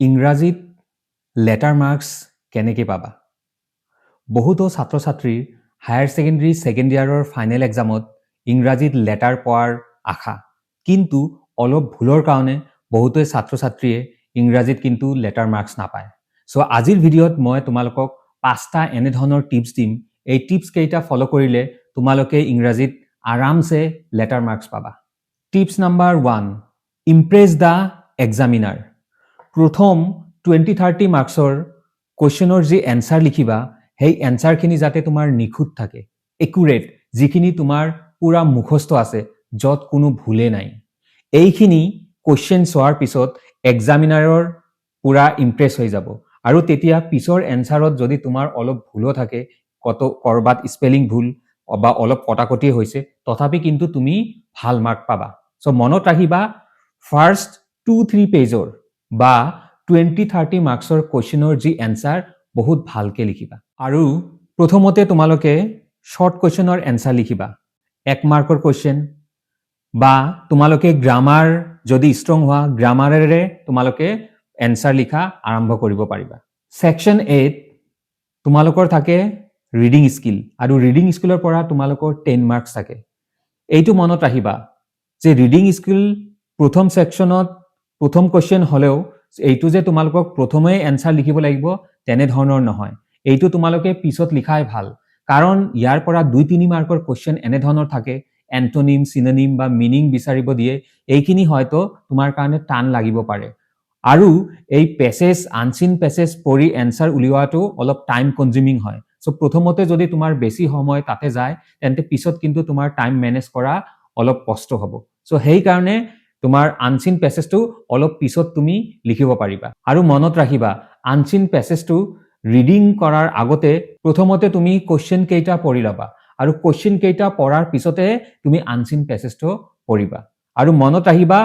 ইংৰাজীত letter marks কেনেকৈ পাবা? বহুতো ছাত্ৰ ছাত্ৰীৰ হায়াৰ ছেকেণ্ডেৰী ছেকেণ্ড ইয়াৰৰ ফাইনেল এক্সামত ইংৰাজীত লেটাৰ পোৱাৰ আশা, কিন্তু অলপ ভুলৰ কাৰণে বহুতো ছাত্ৰ ছাত্ৰীয়ে ইংৰাজীত কিন্তু লেটাৰ মাৰ্কছ নাপায়। চ' আজিৰ ভিডিঅ'ত মই তোমালোকক 5টা এনেধৰণৰ টিপছ দিম। এই টিপছ কেইটা ফ'ল' কৰিলে তোমালোকে ইংৰাজীত আৰামছে লেটাৰ মাৰ্কছ পাবা। Tips number 1, impress the examiner. প্ৰথম 20-30 মাৰ্কছৰ কুৱেশ্যনৰ যি এনচাৰ লিখিবা, সেই এনচাৰখিনি যাতে তোমাৰ নিখুঁত থাকে, একুৰেট, যিখিনি তোমাৰ পুৰা মুখস্থ আছে, য'ত কোনো ভুলে নাই। এইখিনি কুৱেশ্যন চোৱাৰ পিছত এক্সামিনাৰৰ পুৰা ইমপ্ৰেছ হৈ যাব। আৰু তেতিয়া পিছৰ এনচাৰত যদি তোমাৰ অলপ ভুলো থাকে, ক'ৰবাত স্পেলিং ভুল বা অলপ কটাকটি হৈছে, তথাপি কিন্তু তুমি ভাল মাৰ্ক পাবা। চ' মনত ৰাখিবা, ফাৰ্ষ্ট 2-3 পেজৰ বা 20-30 মাৰ্কছৰ কুৱেশ্যনৰ যি এনচাৰ বহুত ভালকৈ লিখিবা। আৰু প্ৰথমতে তোমালোকে শ্বৰ্ট কুৱেশ্যনৰ এনচাৰ লিখিবা। 1 মাৰ্কৰ কুৱেশ্যন, বা তোমালোকে গ্ৰামাৰ যদি ষ্ট্ৰং হোৱা, গ্ৰামাৰেৰে তোমালোকে এনচাৰ লিখা আৰম্ভ কৰিব পাৰিবা। ছেকশ্যন 8 তোমালোকৰ থাকে ৰিডিং স্কিল, আৰু ৰিডিং স্কিলৰ পৰা তোমালোকৰ 10 মাৰ্কছ থাকে। এইটো মনত ৰাখিবা যে ৰিডিং স্কিল প্ৰথম ছেকশ্যনত প্ৰথম কুৱেশ্যন হ'লেও এইটো যে তোমালোকক প্ৰথমেই এনচাৰ লিখিব লাগিব তেনেধৰণৰ নহয়। এইটো তোমালোকে পিছত লিখাই ভাল, কাৰণ ইয়াৰ পৰা 2-3 মাৰ্কৰ কুৱেশ্যন এনেধৰণৰ থাকে, এণ্টনিম, চিননিম বা মিনিং বিচাৰিব দিয়ে। এইখিনি হয়তো তোমাৰ কাৰণে টান লাগিব পাৰে। আৰু এই পেছেজ, আনচিন পেছেজ পঢ়ি এনচাৰ উলিওৱাটো অলপ টাইম কনজিউমিং হয়। চ' প্ৰথমতে যদি তোমাৰ বেছি সময় তাতে যায়, তেন্তে পিছত কিন্তু তোমাৰ টাইম মেনেজ কৰা অলপ কষ্ট হ'ব। চ' সেইকাৰণে তোমাৰ আনচিন পেছেজটো অলপ পিছত তুমি লিখিব পাৰিবা। আৰু মনত ৰাখিবা, আনচিন পেছেজটো ৰিডিং কৰাৰ আগতে প্ৰথমতে তুমি কুৱেশ্যন কেইটা পঢ়ি ল'বা, আৰু কুৱেশ্যন কেইটা পঢ়াৰ পিছতে তুমি আনচিন পেছেজটো পঢ়িবা। আৰু মনত ৰাখিবা,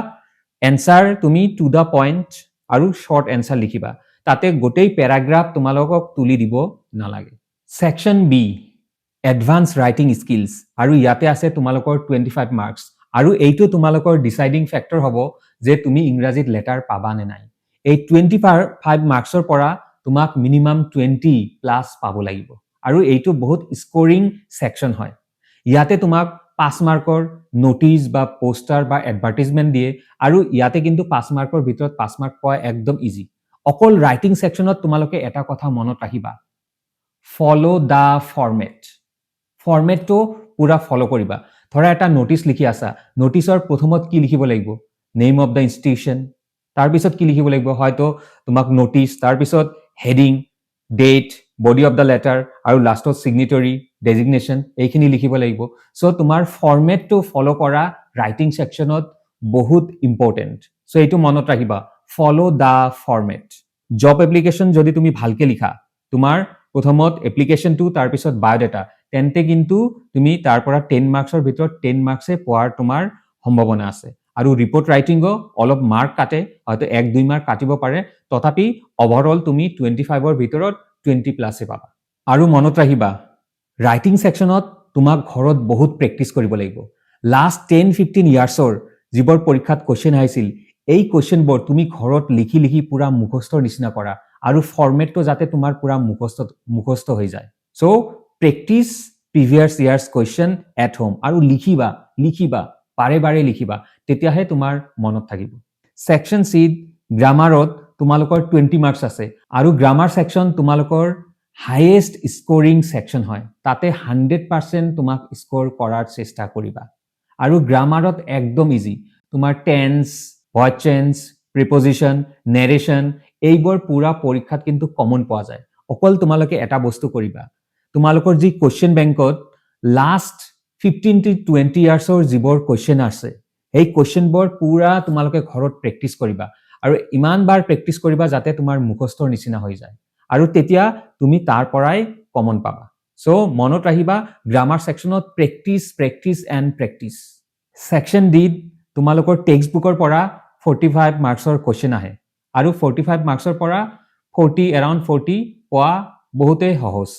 এনচাৰ তুমি টু দ্য পইণ্ট আৰু শ্বৰ্ট এনচাৰ লিখিবা। তাতে গোটেই পেৰাগ্ৰাফ তোমালোকক তুলি দিব নালাগে। Section B, advance writing skills, আৰু ইয়াতে আছে তোমালোকৰ 25 মাৰ্কছ। আৰু এইটো তোমালোকৰ ডিচাইডিং ফেক্টৰ হ'ব যে তুমি ইংৰাজীত লেটাৰ পাবা নে নাই। এই 25 মাৰ্কছৰ পৰা তোমাক মিনিমাম 20+ পাব লাগিব। আৰু এইটো বহুত স্ক'ৰিং ছেকশ্যন হয়। ইয়াতে তোমাক 5 মাৰ্কৰ নটিচ বা পোষ্টাৰ বা এডভাৰ্টিজমেণ্ট দিয়ে, আৰু ইয়াতে কিন্তু 5 মাৰ্কৰ ভিতৰত 5 মাৰ্ক পোৱা একদম ইজি। অকল ৰাইটিং ছেকশ্যনত তোমালোকে এটা কথা মনত ৰাখিবা, ফ'ল' দ্য ফৰ্মেট। ফৰ্মেটটো পুৰা ফ'ল' কৰিবা। ধৰা এটা নটিচ লিখি আছা, নটিচৰ প্ৰথমত কি লিখিব লাগিব? Name of the institution. তাৰপিছত কি লিখিব লাগিব? হয়তো তোমাক নটিচ, তাৰপিছত heading, date, body of the letter, আৰু লাষ্টত ছিগনেটৰী, ডেজিগনেশ্যন, এইখিনি লিখিব লাগিব। চ' তোমাৰ ফৰ্মেটটো ফ'ল' কৰা ৰাইটিং ছেকশ্যনত বহুত ইম্পৰ্টেণ্ট। চ' এইটো মনত ৰাখিবা, follow' the format. Job application যদি তুমি ভালকৈ লিখা, তোমাৰ প্ৰথমত এপ্লিকেশ্যনটো, তাৰপিছত বায়'ডাটা, তেন্তে কিন্তু তুমি তাৰ পৰা 10 মাৰ্কছৰ ভিতৰত 10 মাৰ্কছে পোৱাৰ তোমাৰ সম্ভাৱনা আছে। আৰু ৰিপৰ্ট ৰাইটিঙো অলপ মাৰ্ক কাটে, হয়তো 1-2 মাৰ্ক কাটিব পাৰে, তথাপি অভাৰঅল তুমি 25ৰ ভিতৰত 20+ পাবা। আৰু মনত ৰাখিবা, ৰাইটিং ছেকশ্যনত তোমাক ঘৰত বহুত প্ৰেক্টিচ কৰিব লাগিব। লাষ্ট 10-15 ইয়াৰ্ছৰ যিবোৰ পৰীক্ষাত কুৱেশ্যন আহিছিল, এই কুৱেশ্যনবোৰ তুমি ঘৰত লিখি লিখি পুৰা মুখস্থৰ নিচিনা কৰা, আৰু ফৰ্মেটটো যাতে তোমাৰ পুৰা মুখস্থ হৈ যায়। So' practice previous years question at home, আৰু লিখিবা বাৰে বাৰে লিখিবা, তেতিয়াহে তোমাৰ মনত থাকিব। ছেকশ্যন চিত গ্ৰামাৰত তোমালোকৰ 20 মাৰ্কছ আছে, আৰু গ্ৰামাৰ ছেকশ্যন তোমালোকৰ হাইয়েষ্ট স্ক'ৰিং ছেকশ্যন হয়। তাতে 100% তোমাক স্ক'ৰ কৰাৰ চেষ্টা কৰিবা। আৰু গ্ৰামাৰত একদম ইজি, তোমাৰ tense, voice change, preposition, narration, এইবোৰ পুৰা পৰীক্ষাত কিন্তু কমন পোৱা যায়। অকল তোমালোকে এটা বস্তু কৰিবা, তোমালোকৰ যি কুৱেশ্যন বেংকত লাষ্ট 15-20 ইয়াৰ্ছৰ যিবোৰ কুৱেশ্যন আছে, সেই কুৱেশ্যনবোৰ পুৰা তোমালোকে ঘৰত প্ৰেক্টিচ কৰিবা, আৰু ইমান বাৰ প্ৰেক্টিচ কৰিবা যাতে তোমাৰ মুখস্থৰ নিচিনা হৈ যায়, আৰু তেতিয়া তুমি তাৰ পৰাই কমন পাবা। চ' মনত ৰাখিবা, গ্ৰামাৰ ছেকশ্যনত প্ৰেক্টিচ এণ্ড প্ৰেক্টিচ। ছেকশ্যন ডিত তোমালোকৰ টেক্সট বুকৰ পৰা 45 মাৰ্কছৰ কুৱেশ্যন আহে, আৰু 45 মাৰ্কছৰ পৰা এৰাউণ্ড 40 পোৱা বহুতেই সহজ।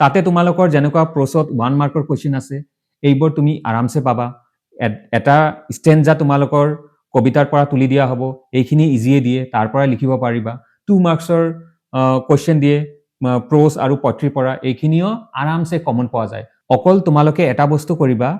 তাতে তোমালোকৰ যেনেকুৱা প্ৰচত 1 মাৰ্কৰ কুৱেশ্যন আছে, এইবোৰ তুমি আৰামছে পাবা। এটা ষ্টেঞ্জা তোমালোকৰ কবিতাৰ পৰা তুলি দিয়া হ'ব, এইখিনি ইজিয়ে দিয়ে, তাৰ পৰা লিখিব পাৰিবা। 2 মাৰ্কছৰ কুৱেশ্যন দিয়ে প্ৰ'জ আৰু পয়েট্ৰিৰ পৰা, এইখিনিও আৰামছে কমন পোৱা যায়। অকল তোমালোকে এটা বস্তু কৰিবা,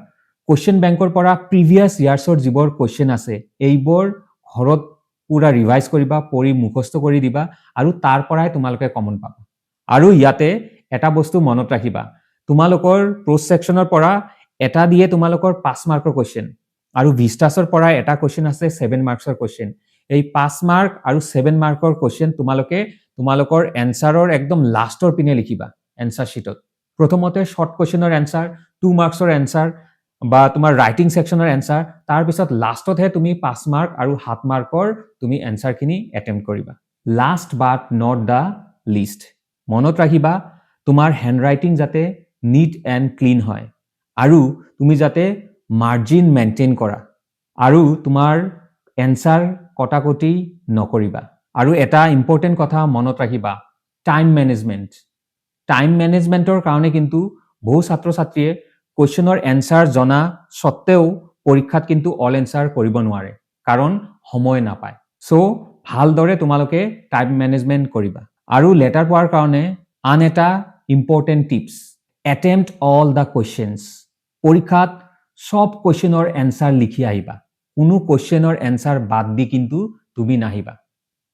কুৱেশ্যন বেংকৰ পৰা প্ৰিভিয়াছ ইয়াৰ্ছৰ যিবোৰ কুৱেশ্যন আছে এইবোৰ ঘৰত পুৰা ৰিভাইজ কৰিবা, পঢ়ি মুখস্থ কৰি দিবা আৰু তাৰ পৰাই তোমালোকে কমন পাবা। আৰু ইয়াতে এটা বস্তু মনত ৰাখিবা, তোমালোকৰ প্ৰ'জ ছেকশ্যনৰ পৰা এটা দিয়ে তোমালোকৰ 5 মাৰ্কৰ কুৱেশ্যন আৰু ভিষ্টাছৰ পৰা এটা কুৱেশ্যন আছে 7 মাৰ্কছৰ কুৱেশ্যন। এই 5 মাৰ্ক আৰু 7 মাৰ্কৰ কুৱেশ্যন তোমালোকে তোমালোকৰ এনচাৰৰ একদম লাষ্টৰ পিনে লিখিবা এনচাৰ শ্বীটত। প্ৰথমতে শ্বৰ্ট কুৱেশ্যনৰ এনচাৰ, 2 মাৰ্কছৰ এনচাৰ বা তোমাৰ ৰাইটিং ছেকশ্যনৰ এনচাৰ, তাৰপিছত লাষ্টতহে তুমি 5 মাৰ্ক আৰু 7 মাৰ্কৰ তুমি এনচাৰখিনি এটেম্প্ট কৰিবা। Last but not the least, মনত ৰাখিবা তোমাৰ হেণ্ডৰাইটিং যাতে নিট এণ্ড ক্লিন হয় আৰু তুমি যাতে মাৰ্জিন মেইনটেইন কৰা আৰু তোমাৰ এনচাৰ কটাকটি নকৰিবা। আৰু এটা ইম্পৰ্টেণ্ট কথা মনত ৰাখিবা, টাইম মেনেজমেণ্ট। টাইম মেনেজমেণ্টৰ কাৰণে কিন্তু বহু ছাত্ৰ ছাত্ৰীয়ে কুৱেশ্যনৰ এনচাৰ জনা স্বত্তেও পৰীক্ষাত কিন্তু অল এনচাৰ কৰিব নোৱাৰে, কাৰণ সময় নাপায়। চ' ভালদৰে তোমালোকে টাইম মেনেজমেণ্ট কৰিবা। আৰু লেটাৰ পোৱাৰ কাৰণে আন এটা important tips, attempt all the questions. পৰীক্ষাত সব কুৱেশ্যনৰ এনচাৰ লিখি আহিবা, কোনো কুৱেশ্যনৰ এনচাৰ বাদ দি কিন্তু তুমি নাহিবা।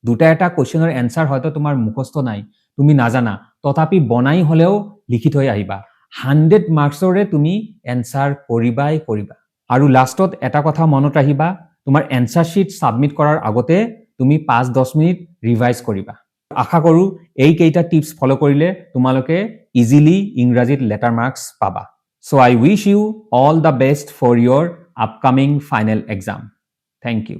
দুটা এটা কুৱেশ্যনৰ এনচাৰ হয়তো তোমাৰ মুখস্থ নাই, তুমি নাজানা, তথাপি বনাই হ'লেও লিখি থৈ আহিবা। 100 মাৰ্কছৰে তুমি এনচাৰ কৰিবাই কৰিবা। আৰু লাষ্টত এটা কথা মনত ৰাখিবা, তোমাৰ এনচাৰ শ্বীট ছাবমিট কৰাৰ আগতে তুমি 5-10 মিনিট ৰিভাইজ কৰিবা। আশা কৰোঁ এইকেইটা টিপছ ফ'ল' কৰিলে তোমালোকে ইজিলি ইংৰাজীত লেটাৰ মাৰ্কছ পাবা। So I wish you all the best for your upcoming final exam. Thank you.